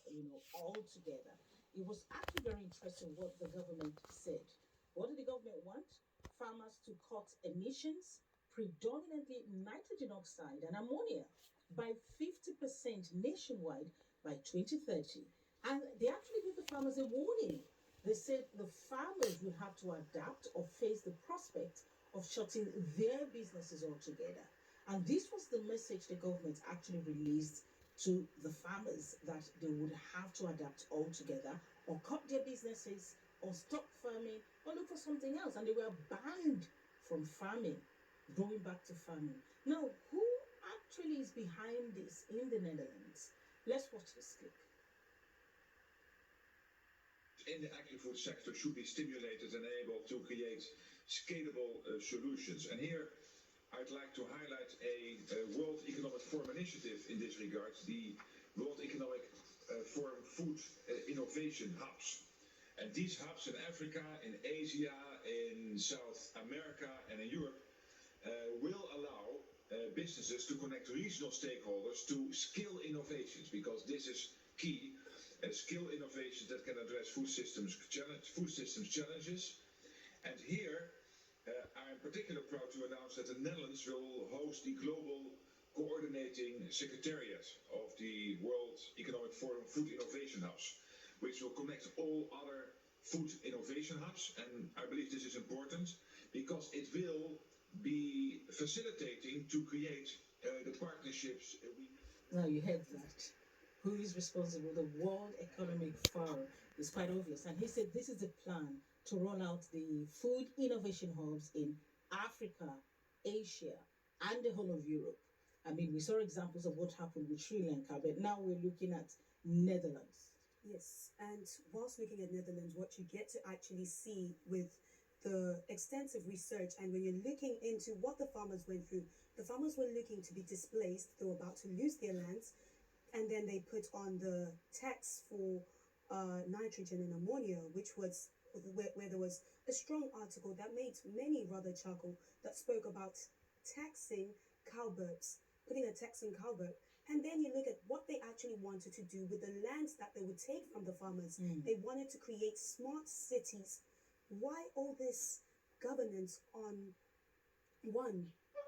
world, all together. It was actually very interesting what the government said. What did the government want? Farmers to cut emissions, predominantly nitrogen oxide and ammonia, by 50% nationwide by 2030. And they actually gave the farmers a warning. They said the farmers will have to adapt or face the prospect of shutting their businesses altogether. And this was the message the government actually released to the farmers, that they would have to adapt altogether or cut their businesses or stop farming or look for something else. And they were banned from farming, going back to farming. Now, who actually is behind this in the Netherlands? Let's watch this clip. In the agri-food sector should be stimulated and able to create scalable solutions. And here I'd like to highlight a World Economic Forum initiative in this regard, the World Economic Forum Food Innovation Hubs. And these hubs in Africa, in Asia, in South America and in Europe will allow businesses to connect regional stakeholders to skill innovations, because this is key. Skill innovations that can address food systems challenges. And here I'm particularly proud to announce that the Netherlands will host the global coordinating secretariat of the World Economic Forum Food Innovation Hubs, which will connect all other food innovation hubs. And I believe this is important because it will be facilitating to create the partnerships we need. Now you heard that. Who is responsible? The World Economic Forum. Is quite obvious. And he said this is a plan to roll out the food innovation hubs in Africa, Asia, and the whole of Europe. I mean, we saw examples of what happened with Sri Lanka, but now we're looking at Netherlands. Yes, and whilst looking at Netherlands, what you get to actually see with the extensive research, and when you're looking into what the farmers went through, the farmers were looking to be displaced, they were about to lose their lands, and then they put on the tax for nitrogen and ammonia, which was where there was a strong article that made many rather chuckle, that spoke about taxing cowbirds, putting a tax on cowbird. And then you look at what they actually wanted to do with the lands that they would take from the farmers. They wanted to create smart cities. Why all this governance on one,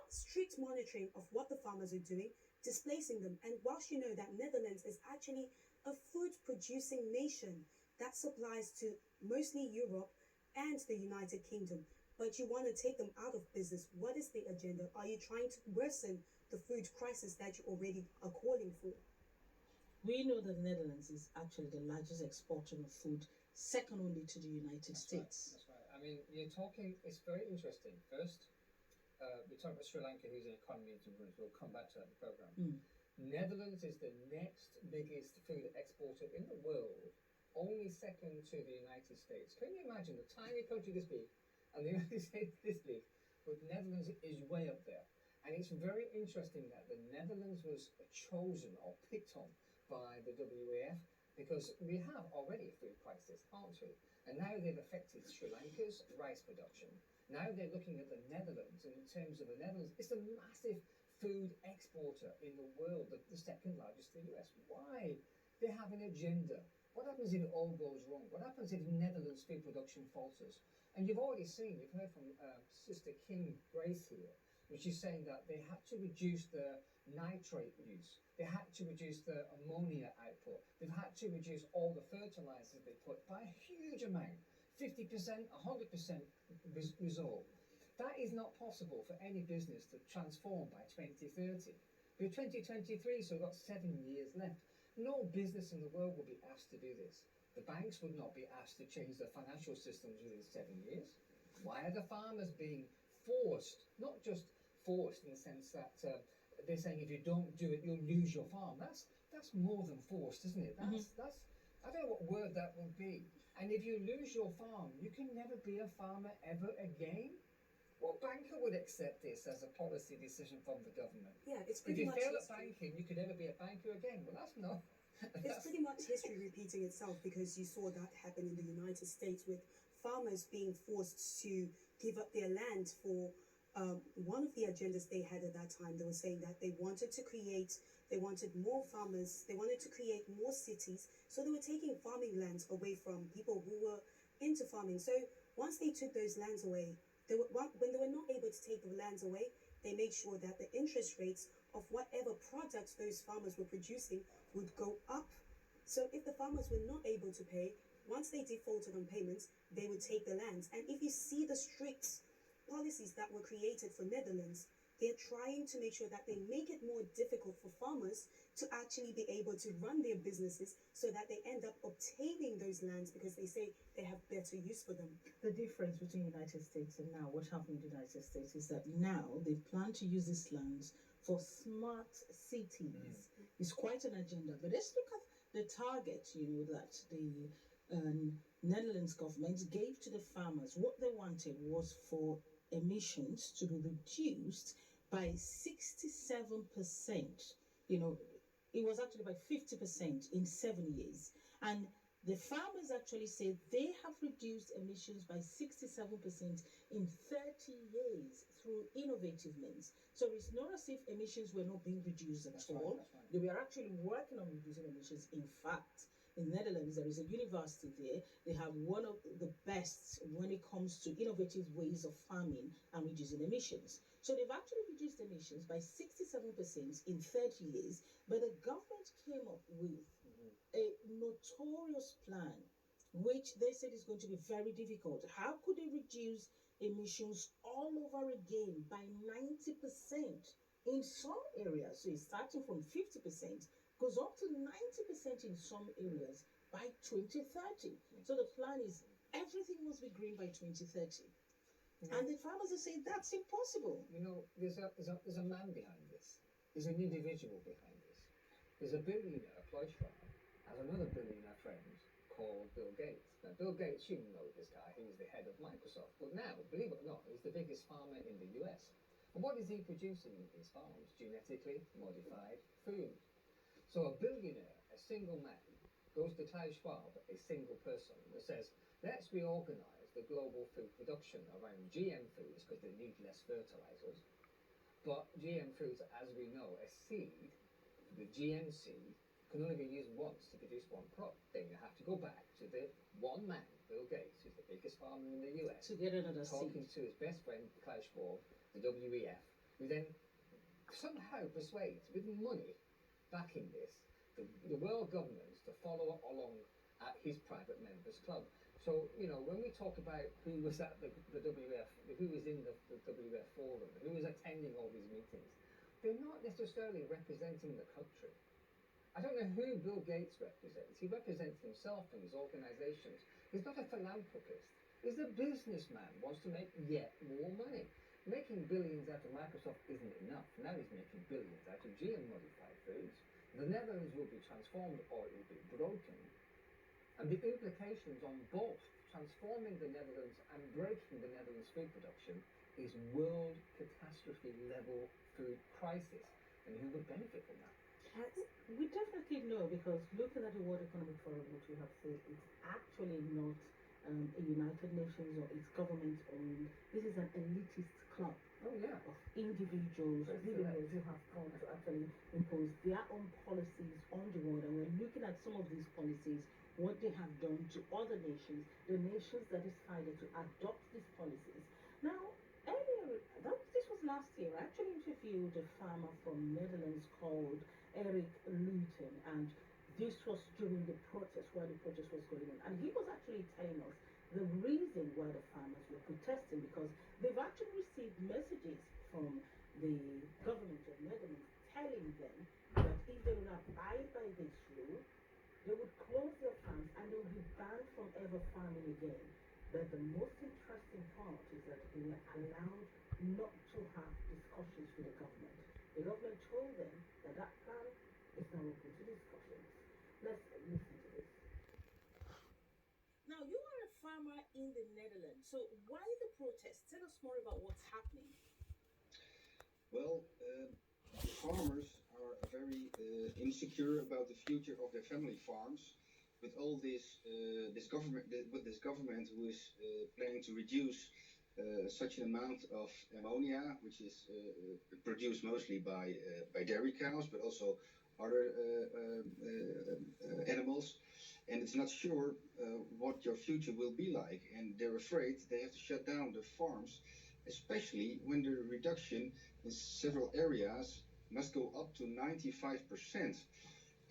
strict monitoring of what the farmers are doing, displacing them? And whilst you know that Netherlands is actually a food producing nation that supplies to mostly Europe and the United Kingdom, but you want to take them out of business, what is the agenda? Are you trying to worsen the food crisis that you already are calling for? We know that the Netherlands is actually the largest exporter of food, second only to the United States. Right, that's right. I mean, you're talking, it's very interesting. First, we're talking about Sri Lanka, who's an economy to ruin. We'll come back to that in the programme. Netherlands is the next biggest food exporter in the world, only second to the United States. Can you imagine a tiny country this big and the United States this big, but Netherlands is way up there. And it's very interesting that the Netherlands was chosen or picked on by the WEF because we have already a food crisis, aren't we? And now they've affected Sri Lanka's rice production. Now they're looking at the Netherlands, and in terms of the Netherlands, it's a massive food exporter in the world, the second largest to the US. Why? They have an agenda. What happens if it all goes wrong? What happens if Netherlands food production falters? And you've already seen, you've heard from Sister Kim Grace here, which is saying that they had to reduce their nitrate use. They had to reduce their ammonia output. They've had to reduce all the fertilizers they put by a huge amount, 50%, 100% result. That is not possible for any business to transform by 2030. We're 2023, so we've got 7 years left. No business in the world will be asked to do this. The banks would not be asked to change their financial systems within 7 years. Why are the farmers being forced, not just forced in the sense that they're saying if you don't do it, you'll lose your farm? That's more than forced, isn't it? That's I don't know what word that would be. And if you lose your farm, you can never be a farmer ever again. What banker would accept this as a policy decision from the government? Yeah, it's If pretty you much fail at history. banking, you could never be a banker again. Well, that's not. It's pretty much history repeating itself, because you saw that happen in the United States with farmers being forced to give up their land for one of the agendas they had at that time. They were saying that they wanted to create They wanted more farmers. They wanted to create more cities. So they were taking farming lands away from people who were into farming. So once they took those lands away, when they were not able to take the lands away, they made sure that the interest rates of whatever products those farmers were producing would go up. So if the farmers were not able to pay, once they defaulted on payments, they would take the lands. And if you see the strict policies that were created for Netherlands, they're trying to make sure that they make it more difficult for farmers to actually be able to run their businesses, so that they end up obtaining those lands because they say they have better use for them. The difference between the United States and now what happened in the United States is that now they plan to use these lands for smart cities. It's quite an agenda. But let's look at the target, that the Netherlands government gave to the farmers. What they wanted was for emissions to be reduced by 67%. It was actually by 50% in 7 years. And the farmers actually say they have reduced emissions by 67% in 30 years through innovative means. So it's not as if emissions were not being reduced at all. Right. They were actually working on reducing emissions. In fact, in Netherlands, there is a university there. They have one of the best when it comes to innovative ways of farming and reducing emissions. So they've actually reduced emissions by 67% in 30 years, but the government came up with a notorious plan, which they said is going to be very difficult. How could they reduce emissions all over again by 90% in some areas? So it's starting from 50%, goes up to 90% in some areas by 2030. So the plan is everything must be green by 2030. And the farmers are saying that's impossible. There's a man behind this. There's an individual behind this. There's a billionaire, Klaus Schwab, has another billionaire friend called Bill Gates. Now, Bill Gates, you know this guy. He was the head of Microsoft. But now, believe it or not, he's the biggest farmer in the US. And what is he producing in his farms? Genetically modified food. So a billionaire, a single man, goes to Klaus Schwab, a single person, and says, let's reorganize the global food production around GM foods because they need less fertilizers. But GM foods, as we know, a seed, the GM seed, can only be used once to produce one crop. Then you have to go back to the one man, Bill Gates, who's the biggest farmer in the US, to get another talking seed. to his best friend, Klaus Schwab, the WEF, who then somehow persuades, with money backing this, the world governments to follow along at his private members club. So, when we talk about who was at the WEF, who was in the WEF forum, who was attending all these meetings, they're not necessarily representing the country. I don't know who Bill Gates represents. He represents himself and his organizations. He's not a philanthropist. He's a businessman, wants to make yet more money. Making billions out of Microsoft isn't enough. Now he's making billions out of GM-modified foods. The Netherlands will be transformed or it will be broken. And the implications on both transforming the Netherlands and breaking the Netherlands food production is world catastrophe level food crisis. And who would benefit from that? We definitely know, because looking at the World Economic Forum, which we have said, it's actually not a United Nations or its government owned. This is an elitist club of individuals, billionaires who have come to actually impose their own policies on the world. And we're looking at some of these policies, what they have done to other nations, the nations that decided to adopt these policies. Now, earlier, this was last year, I actually interviewed a farmer from Netherlands called Eric Luton, and this was during the protest, while the protest was going on. And he was actually telling us the reason why the farmers were protesting, because they've actually received messages from the government of Netherlands telling them that if they would abide by this rule, they would close their farms and they would be banned from ever farming again. But the most interesting part is that they were allowed not to have discussions with the government. The government told them that that plan is now open to discussions. Let's listen to this. Now, you are a farmer in the Netherlands, so why the protest? Tell us more about what's happening. Well, farmers are very insecure about the future of their family farms. With all this government who is planning to reduce such an amount of ammonia, which is produced mostly by dairy cows, but also other animals, and it's not sure what your future will be like. And they're afraid they have to shut down the farms, especially when the reduction in several areas must go up to 95%.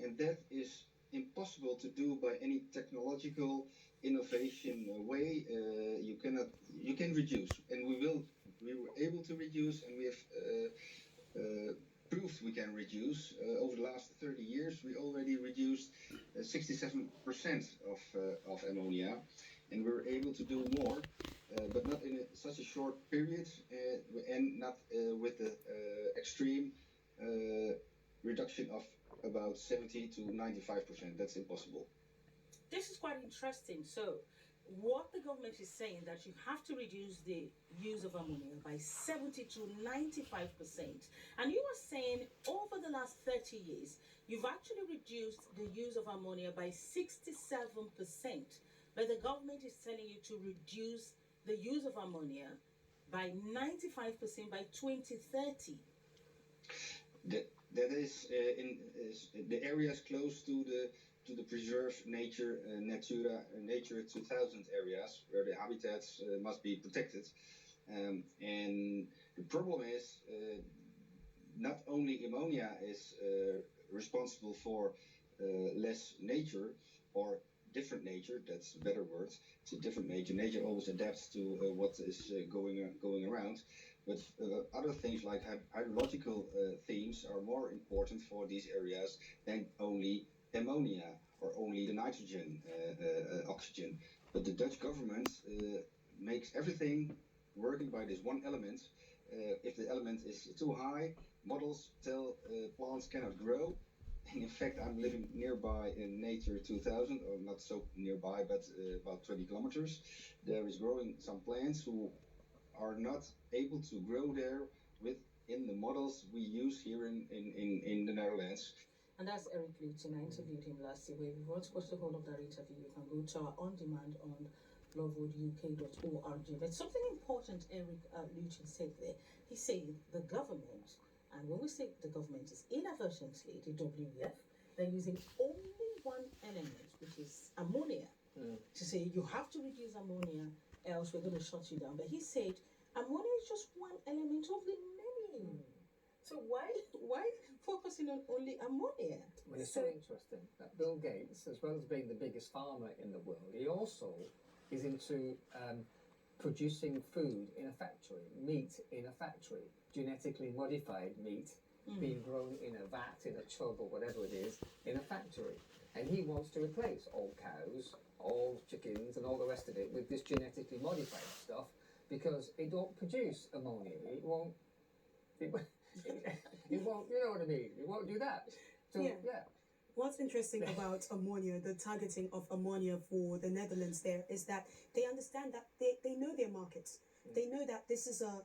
And that is impossible to do by any technological innovation way. You can reduce, and we were able to reduce, and we have proved we can reduce. Over the last 30 years, we already reduced 67% of ammonia, and we were able to do more, but not in such a short period, and not with the extreme reduction of about 70 to 95%. That's impossible. This is quite interesting. So, what the government is saying that you have to reduce the use of ammonia by 70 to 95%. And you are saying over the last 30 years, you've actually reduced the use of ammonia by 67%. But the government is telling you to reduce the use of ammonia by 95% by 2030. That is in the areas close to the preserved nature, Natura 2000 areas where the habitats must be protected. And the problem is not only ammonia is responsible for less nature or different nature. That's a better word. It's a different nature. Nature always adapts to what is going around. But other things like hydrological themes are more important for these areas than only ammonia or only the nitrogen, oxygen. But the Dutch government makes everything working by this one element. If the element is too high, models tell plants cannot grow. And in fact, I'm living nearby in Nature 2000, or not so nearby, but about 20 kilometers. There is growing some plants who are not able to grow there within the models we use here in the Netherlands. And that's Eric Luton. I interviewed him last year. If you want to watch the whole of that interview, you can go to our on-demand on lovewooduk.org. But something important Eric Luton said there. He said the government, and when we say the government, is inadvertently the WEF, they're using only one element, which is ammonia, to say you have to reduce ammonia, else we're going to shut you down. But he said ammonia is just one element of the many. So why focusing on only ammonia? Well, it's so interesting that Bill Gates, as well as being the biggest farmer in the world, he also is into producing food in a factory, meat in a factory, genetically modified meat being grown in a vat, in a tub or whatever it is, in a factory. And he wants to replace all cows, all chickens and all the rest of it with this genetically modified stuff because it don't produce ammonia. It won't, you know what I mean? It won't do that. So, yeah. What's interesting about ammonia, the targeting of ammonia for the Netherlands there, is that they understand that they know their markets. They know that this is a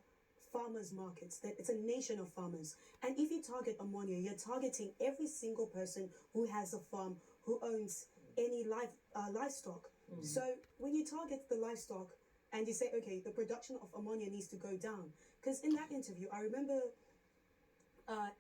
farmers' market, that it's a nation of farmers. And if you target ammonia, you're targeting every single person who has a farm, who owns any livestock. So when you target the livestock and you say, okay, the production of ammonia needs to go down. Because in that interview, I remember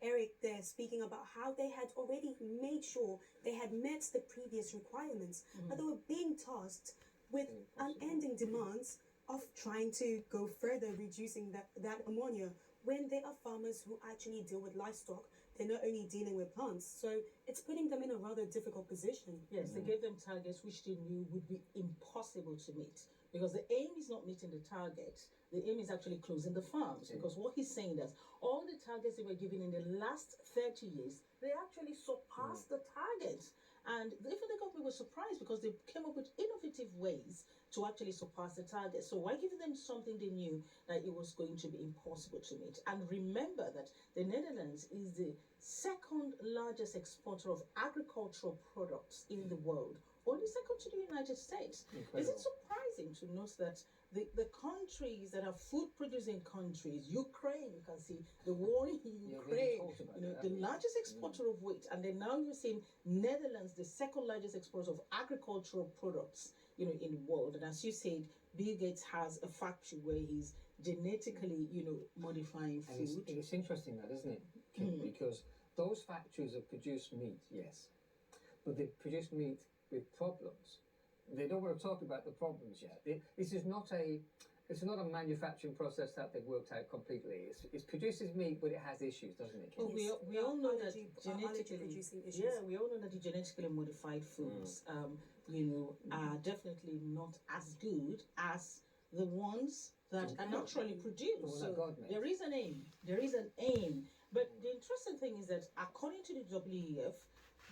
Eric there speaking about how they had already made sure they had met the previous requirements, but they were being tasked with unending demands of trying to go further, reducing that ammonia, when they are farmers who actually deal with livestock. They're not only dealing with plants, so it's putting them in a rather difficult position. Yes, they gave them targets which they knew would be impossible to meet, because the aim is not meeting the target. The aim is actually closing the farms, because what he's saying is all the targets they were given in the last 30 years, they actually surpassed the target. And even the government was surprised because they came up with innovative ways to actually surpass the target. So why give them something they knew that it was going to be impossible to meet? And remember that the Netherlands is the second largest exporter of agricultural products in the world, only second to the United States. Incredible. Is it surprising to note that the countries that are food producing countries, Ukraine, you can see the war in Ukraine, the largest exporter of wheat, and then now you're seeing Netherlands, the second largest exporter of agricultural products, in the world. And as you said, Bill Gates has a factory where he's genetically, modifying food. And it's interesting that, isn't it, Kim? Because those factories have produced meat, yes, but they've produced meat with problems. They don't want to talk about the problems yet. This is not a it's not a manufacturing process that they've worked out completely. It produces meat, but it has issues, doesn't it? Well, Yes. we all know that Allergy genetically, producing issues. yeah, we all know that the genetically modified foods, are definitely not as good as the ones that are naturally produced. The one So that God made. there is an aim. There is an aim. But the interesting thing is that according to the WEF,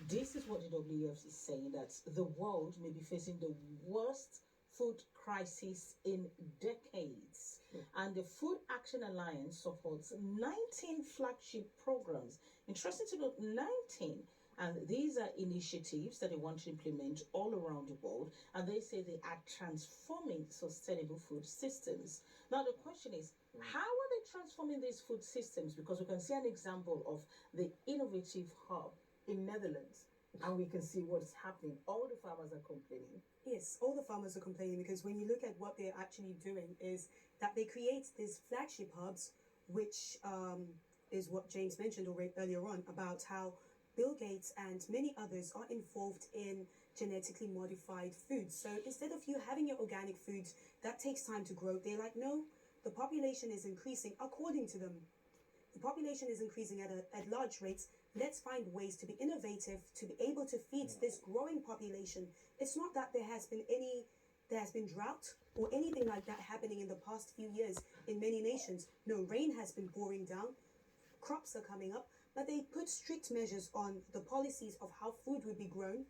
this is what the WEF is saying, that the world may be facing the worst food crisis in decades. And the Food Action Alliance supports 19 flagship programs. Interesting to note, 19. And these are initiatives that they want to implement all around the world. And they say they are transforming sustainable food systems. Now, the question is, how are they transforming these food systems? Because we can see an example of the innovative hub in Netherlands. And we can see what's happening. All the farmers are complaining. Yes, all the farmers are complaining because when you look at what they're actually doing is that they create these flagship hubs, which is what James mentioned already earlier on about how Bill Gates and many others are involved in genetically modified foods. So instead of you having your organic foods, that takes time to grow. They're like, no, the population is increasing according to them. The population is increasing at large rates. Let's find ways to be innovative, to be able to feed this growing population. It's not that there has been drought or anything like that happening in the past few years in many nations. No, rain has been pouring down, crops are coming up, but they put strict measures on the policies of how food would be grown.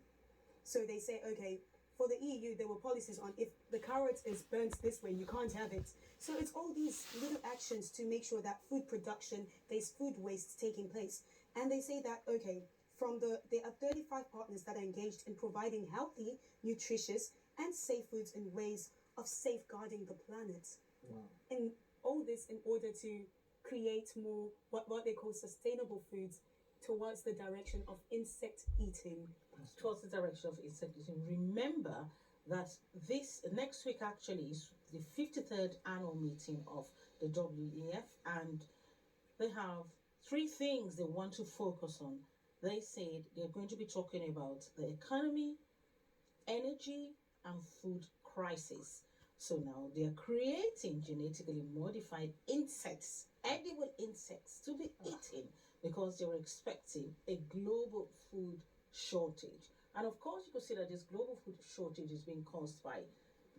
So they say, okay, for the EU, there were policies on if the carrot is burnt this way, you can't have it. So it's all these little actions to make sure that food production, there's food waste taking place. And they say that, okay, there are 35 partners that are engaged in providing healthy, nutritious, and safe foods in ways of safeguarding the planet. Wow. And all this in order to create more what they call sustainable foods towards the direction of insect eating. Towards the direction of insect eating. Remember that this next week actually is the 53rd annual meeting of the WEF, and they have 3 things they want to focus on. They said they're going to be talking about the economy, energy, and food crisis. So now they are creating genetically modified insects, edible insects, to be eaten because they were expecting a global food shortage. And of course, you could see that this global food shortage is being caused by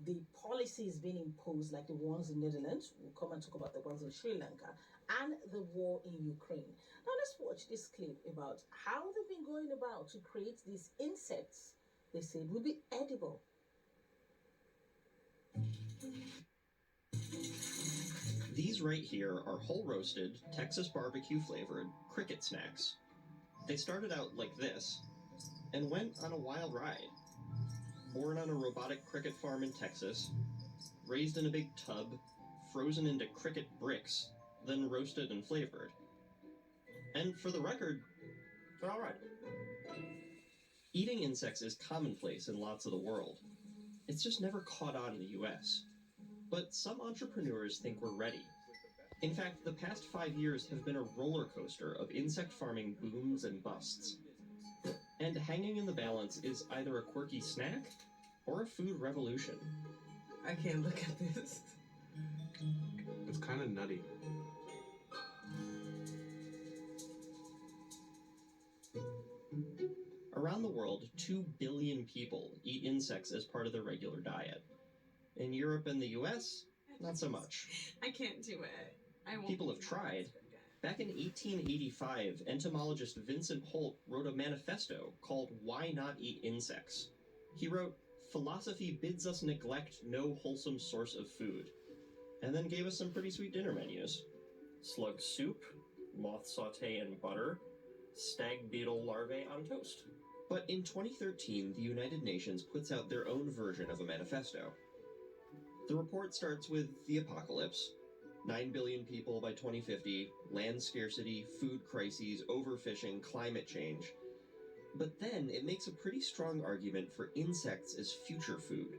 the policies being imposed, like the ones in Netherlands. We'll come and talk about the ones in Sri Lanka, and the war in Ukraine. Now let's watch this clip about how they've been going about to create these insects they said will be edible. These right here are whole roasted, Texas barbecue flavored cricket snacks. They started out like this and went on a wild ride. Born on a robotic cricket farm in Texas, raised in a big tub, frozen into cricket bricks, then roasted and flavored. And for the record, they're alright. Eating insects is commonplace in lots of the world. It's just never caught on in the US. But some entrepreneurs think we're ready. In fact, the past 5 years have been a roller coaster of insect farming booms and busts. And hanging in the balance is either a quirky snack or a food revolution. I can't look at this. It's kind of nutty. Around the world, 2 billion people eat insects as part of their regular diet. In Europe and the US, not so much. I can't do it. I won't. People have tried. Back in 1885, entomologist Vincent Holt wrote a manifesto called Why Not Eat Insects? He wrote, "Philosophy bids us neglect no wholesome source of food," and then gave us some pretty sweet dinner menus. Slug soup, moth saute in butter, stag beetle larvae on toast. But in 2013, the United Nations puts out their own version of a manifesto. The report starts with the apocalypse, 9 billion people by 2050, land scarcity, food crises, overfishing, climate change. But then it makes a pretty strong argument for insects as future food.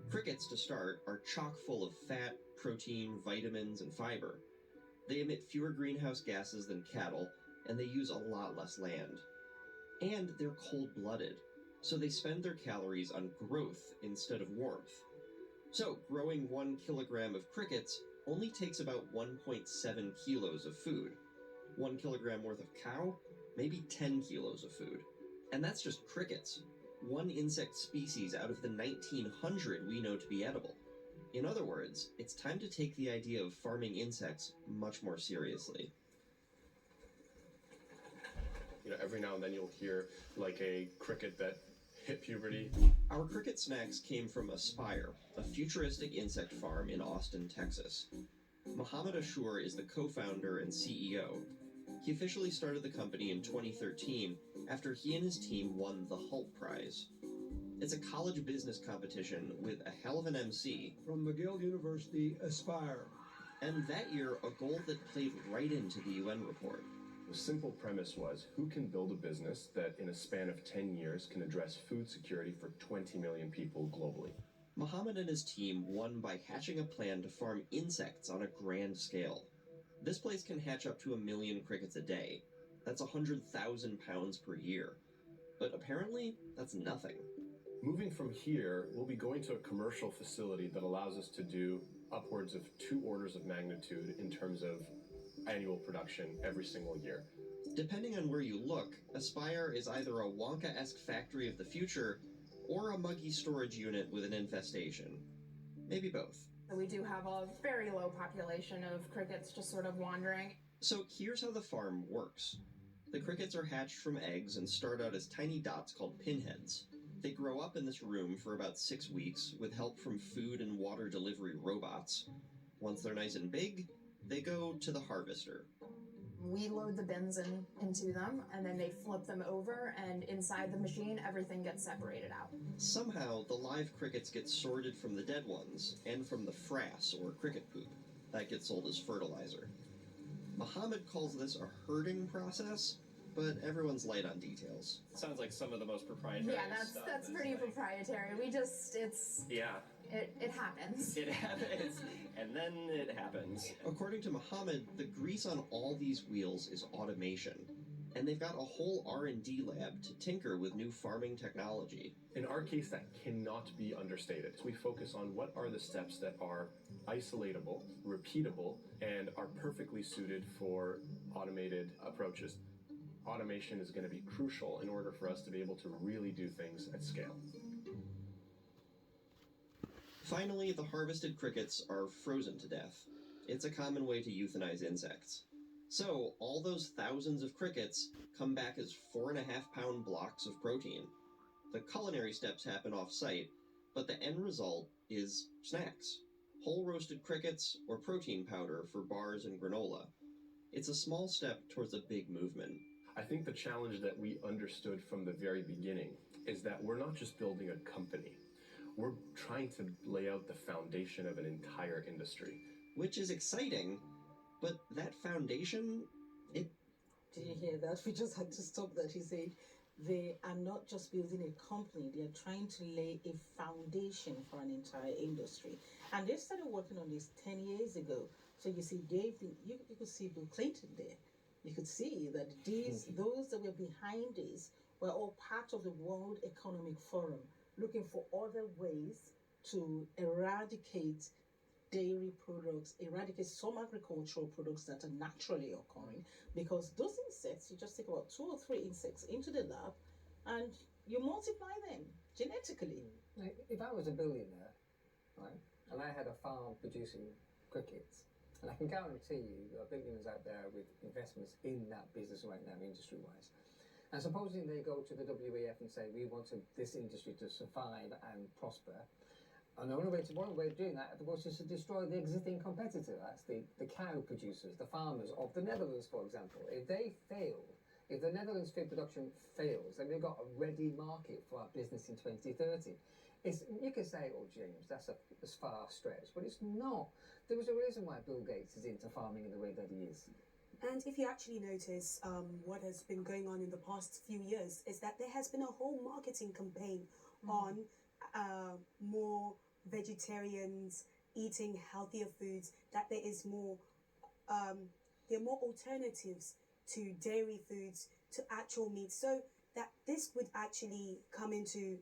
Crickets, to start, are chock full of fat, protein, vitamins, and fiber. They emit fewer greenhouse gases than cattle, and they use a lot less land. And they're cold-blooded, so they spend their calories on growth instead of warmth. So, growing 1 kilogram of crickets only takes about 1.7 kilos of food. 1 kilogram worth of cow, maybe 10 kilos of food. And that's just crickets, one insect species out of the 1900 we know to be edible. In other words, it's time to take the idea of farming insects much more seriously. You know, every now and then you'll hear like a cricket that hit puberty. Our cricket snacks came from Aspire, a futuristic insect farm in Austin, Texas. Mohammed Ashur is the co-founder and CEO. He officially started the company in 2013 after he and his team won the Hult Prize. It's a college business competition with a hell of an MC. From McGill University, Aspire. And that year, a goal that played right into the UN report. The simple premise was, who can build a business that in a span of 10 years can address food security for 20 million people globally? Mohammed and his team won by hatching a plan to farm insects on a grand scale. This place can hatch up to 1 million crickets a day. That's 100,000 pounds per year. But apparently, that's nothing. Moving from here, we'll be going to a commercial facility that allows us to do upwards of 2 orders of magnitude in terms of annual production every single year. Depending on where you look, Aspire is either a Wonka-esque factory of the future or a muggy storage unit with an infestation. Maybe both. We do have a very low population of crickets just sort of wandering. So here's how the farm works. The crickets are hatched from eggs and start out as tiny dots called pinheads. They grow up in this room for about 6 weeks with help from food and water delivery robots. Once they're nice and big, they go to the harvester. We load the bins into them, and then they flip them over, and inside the machine, everything gets separated out. Somehow, the live crickets get sorted from the dead ones, and from the frass, or cricket poop. That gets sold as fertilizer. Mohammed calls this a herding process, but everyone's light on details. Sounds like some of the most proprietary stuff. Yeah, that's pretty proprietary. It happens. It happens, and then it happens. According to Mohammed, the grease on all these wheels is automation, and they've got a whole R&D lab to tinker with new farming technology. In our case, that cannot be understated. We focus on what are the steps that are isolatable, repeatable, and are perfectly suited for automated approaches. Automation is going to be crucial in order for us to be able to really do things at scale. Finally, the harvested crickets are frozen to death. It's a common way to euthanize insects. So, all those thousands of crickets come back as 4.5-pound blocks of protein. The culinary steps happen off-site, but the end result is snacks. Whole roasted crickets or protein powder for bars and granola. It's a small step towards a big movement. I think the challenge that we understood from the very beginning is that we're not just building a company. We're trying to lay out the foundation of an entire industry. Which is exciting, but that foundation, Did you hear that? We just had to stop that. He said they are not just building a company, they are trying to lay a foundation for an entire industry. And they started working on this 10 years ago. So you see, you could see Bill Clinton there. You could see that those that were behind this were all part of the World Economic Forum, looking for other ways to eradicate dairy products, eradicate some agricultural products that are naturally occurring. Because those insects, you just take about 2 or 3 insects into the lab and you multiply them genetically. If I was a billionaire, right, and I had a farm producing crickets, and I can guarantee you there are billionaires out there with investments in that business right now, industry-wise. And supposing they go to the WEF and say, we want this industry to survive and prosper, and one way of doing that, of course, is to destroy the existing competitor. That's the cow producers, the farmers of the Netherlands, for example. If they fail, if the Netherlands food production fails, then we've got a ready market for our business in 2030. You could say, oh, James, that's a far stretch, but it's not. There was a reason why Bill Gates is into farming in the way that he is. And if you actually notice what has been going on in the past few years is that there has been a whole marketing campaign on more vegetarians eating healthier foods, that there is more, there are more alternatives to dairy foods to actual meat. So that this would actually come into.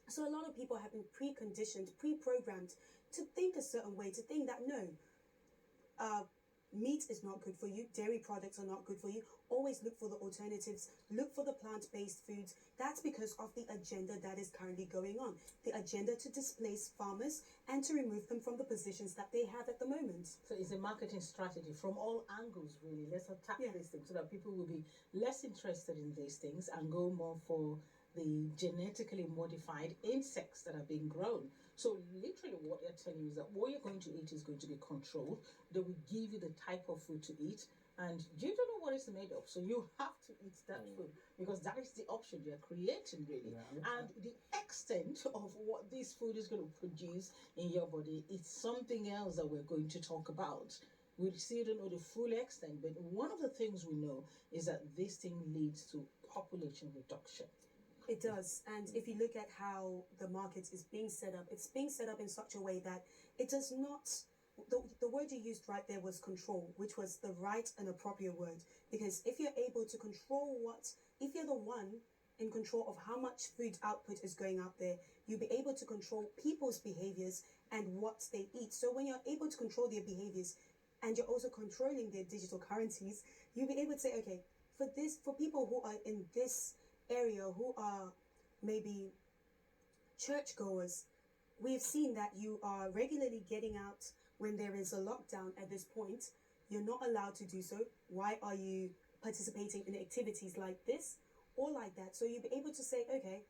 So a lot of people have been preconditioned, pre-programmed to think a certain way, to think that no, meat is not good for you, dairy products are not good for you. Always look for the alternatives, look for the plant-based foods. That's because of the agenda that is currently going on. The agenda to displace farmers and to remove them from the positions that they have at the moment. So it's a marketing strategy from all angles, really. Let's attack these things so that people will be less interested in these things and go more for the genetically modified insects that are being grown. So literally what they're telling you is that what you're going to eat is going to be controlled. They will give you the type of food to eat, and you don't know what it's made of. So you have to eat that food because that is the option you're creating, really. And the extent of what this food is going to produce in your body is something else that we're going to talk about. We still don't know the full extent, but one of the things we know is that this thing leads to population reduction. It does. And if you look at how the market is being set up, it's being set up in such a way that it does not, the word you used right there was control, which was the right and appropriate word. Because if you're able to control if you're the one in control of how much food output is going out there, you'll be able to control people's behaviors and what they eat. So when you're able to control their behaviors and you're also controlling their digital currencies, you'll be able to say, okay, for people who are in this area who are maybe churchgoers, we've seen that you are regularly getting out when there is a lockdown at this point. You're not allowed to do so. Why are you participating in activities like this or like that? So you'll be able to say, okay,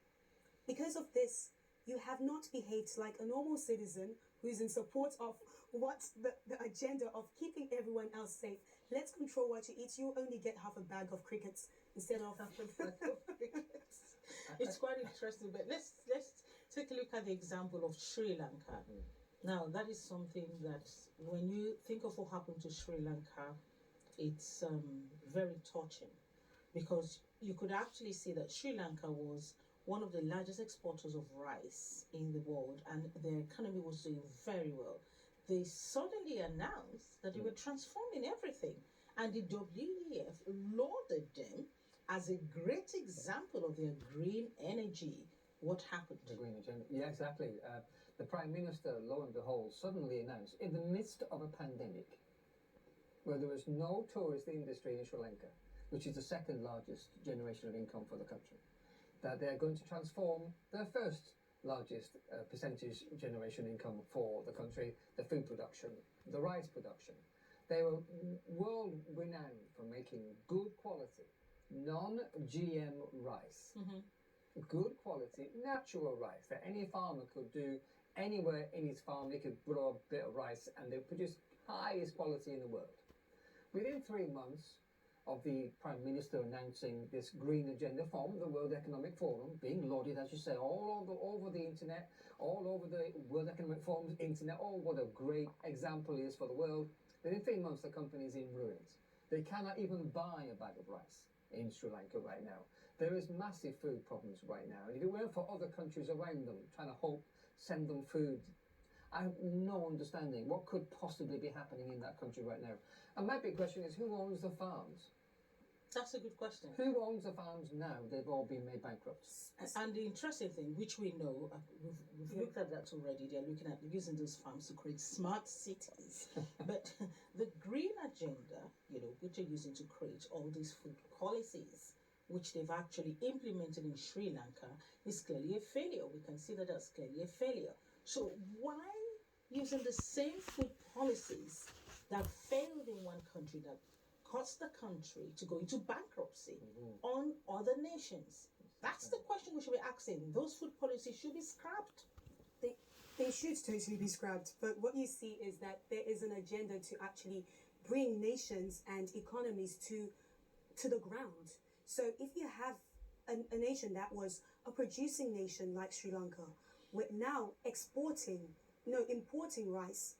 because of this, you have not behaved like a normal citizen who's in support of what's the agenda of keeping everyone else safe. Let's control what you eat. You only get half a bag of crickets instead of half a bag of crickets. It's quite interesting, but let's take a look at the example of Sri Lanka. Now, that is something that when you think of what happened to Sri Lanka, it's very touching, because you could actually see that Sri Lanka was one of the largest exporters of rice in the world, and their economy was doing very well. They suddenly announced that they were transforming everything, and the WEF lauded them as a great example of their green energy. What happened? The green agenda. Yeah, exactly. The Prime Minister, lo and behold, suddenly announced in the midst of a pandemic, where there was no tourist industry in Sri Lanka, which is the second largest generation of income for the country, that they're going to transform their first largest percentage generation income for the country, the food production, the rice production. They were world renowned for making good quality, non-GM rice. Good quality, natural rice that any farmer could do anywhere in his farm. They could grow a bit of rice and they produce highest quality in the world. Within 3 months of the Prime Minister announcing this green agenda from the World Economic Forum, being lauded, as you say, all over the internet, all over the World Economic Forum's internet, what a great example he is for the world. Within 3 months, the company is in ruins. They cannot even buy a bag of rice in Sri Lanka right now. There is massive food problems right now. And if it weren't for other countries around them trying to send them food, I have no understanding what could possibly be happening in that country right now. And my big question is, who owns the farms? That's a good question. Who owns the farms now? They've all been made bankrupt. And the interesting thing, which we know, we've looked at that already, they're looking at using those farms to create smart cities. But the green agenda, which they're using to create all these food policies, which they've actually implemented in Sri Lanka, is clearly a failure. We consider that as clearly a failure. So why using the same food policies that failed in one country, that caused the country to go into bankruptcy on other nations? That's the question we should be asking. Those food policies should be scrapped. They should totally be scrapped. But what you see is that there is an agenda to actually bring nations and economies to the ground. So if you have a nation that was a producing nation like Sri Lanka, with now importing rice,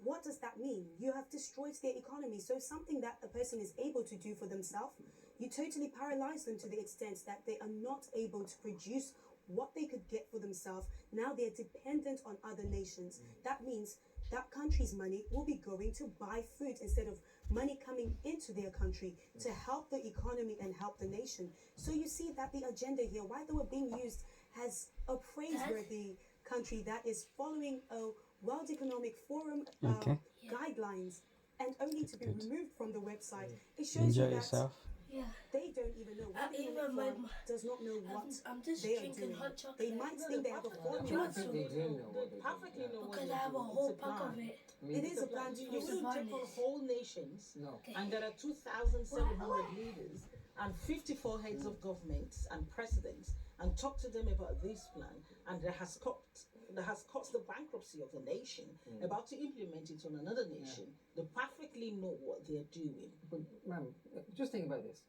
what does that mean? You have destroyed their economy. So something that a person is able to do for themselves, you totally paralyze them to the extent that they are not able to produce what they could get for themselves. Now they're dependent on other nations. That means that country's money will be going to buy food instead of money coming into their country to help the economy and help the nation. So you see that the agenda here, why they were being used as a praiseworthy country that is following a World Economic Forum guidelines, and only to be removed from the website. It shows Enjoy you that yourself. Yeah. they don't even know. World Economic Forum does not know what I'm just they are drinking doing. hot chocolate. They might think they have a formula. I think they do know what they're Perfectly doing. know what Because they're I have a doing. whole It's a pack of plan. it. It is a plan to You use. wouldn't take on whole nations, No. and there are 2,700 leaders and 54 heads of governments and presidents, and talk to them about this plan, and that has caused the bankruptcy of the nation, about to implement it on another nation. They perfectly know what they're doing. But, ma'am, just think about this.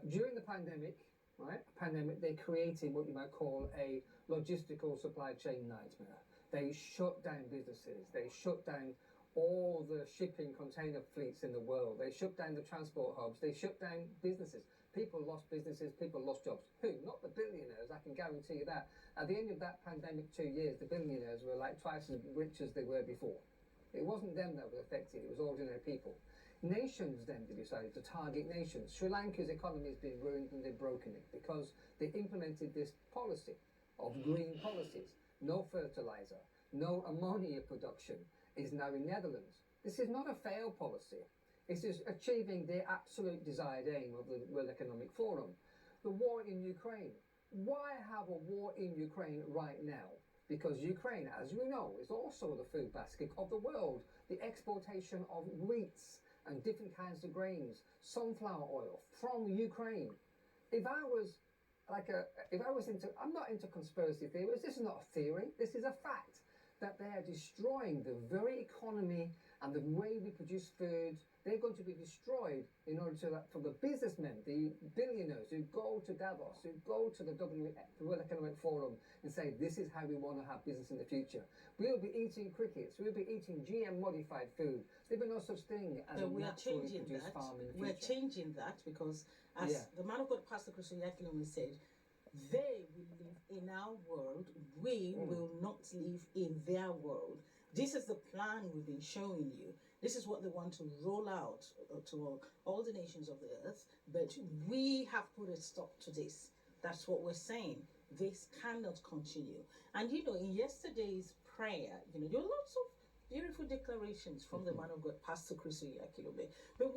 During the pandemic, they created what you might call a logistical supply chain nightmare. They shut down businesses. They shut down all the shipping container fleets in the world. They shut down the transport hubs. They shut down businesses. People lost businesses. People lost jobs. Who? Not the billionaires. I can guarantee you that. At the end of that pandemic 2 years, the billionaires were like twice as rich as they were before. It wasn't them that was affected. It was ordinary people. Nations then decided to target nations. Sri Lanka's economy has been ruined and they've broken it because they implemented this policy of green policies. No fertilizer, no ammonia production is now in Netherlands. This is not a failed policy. This is achieving the absolute desired aim of the World Economic Forum. The war in Ukraine. Why have a war in Ukraine right now? Because Ukraine, as we know, is also the food basket of the world. The exportation of wheats and different kinds of grains, sunflower oil from Ukraine. If I was I'm not into conspiracy theories. This is not a theory. This is a fact that they are destroying the very economy and the way we produce food. They're going to be destroyed in order for the businessmen, the billionaires who go to Davos, who go to the World Economic Forum and say, this is how we want to have business in the future. We'll be eating crickets. We'll be eating GM-modified food. There'll be no such thing as a naturally produced farm in the future. We're changing that because, as the man of God, Pastor Christian Yakilomi said, they will live in our world. We will not live in their world. This is the plan we've been showing you. This is what they want to roll out to all the nations of the earth. But we have put a stop to this. That's what we're saying. This cannot continue. And in yesterday's prayer, there were lots of beautiful declarations from the man of God, Pastor Christian Yakilomi. But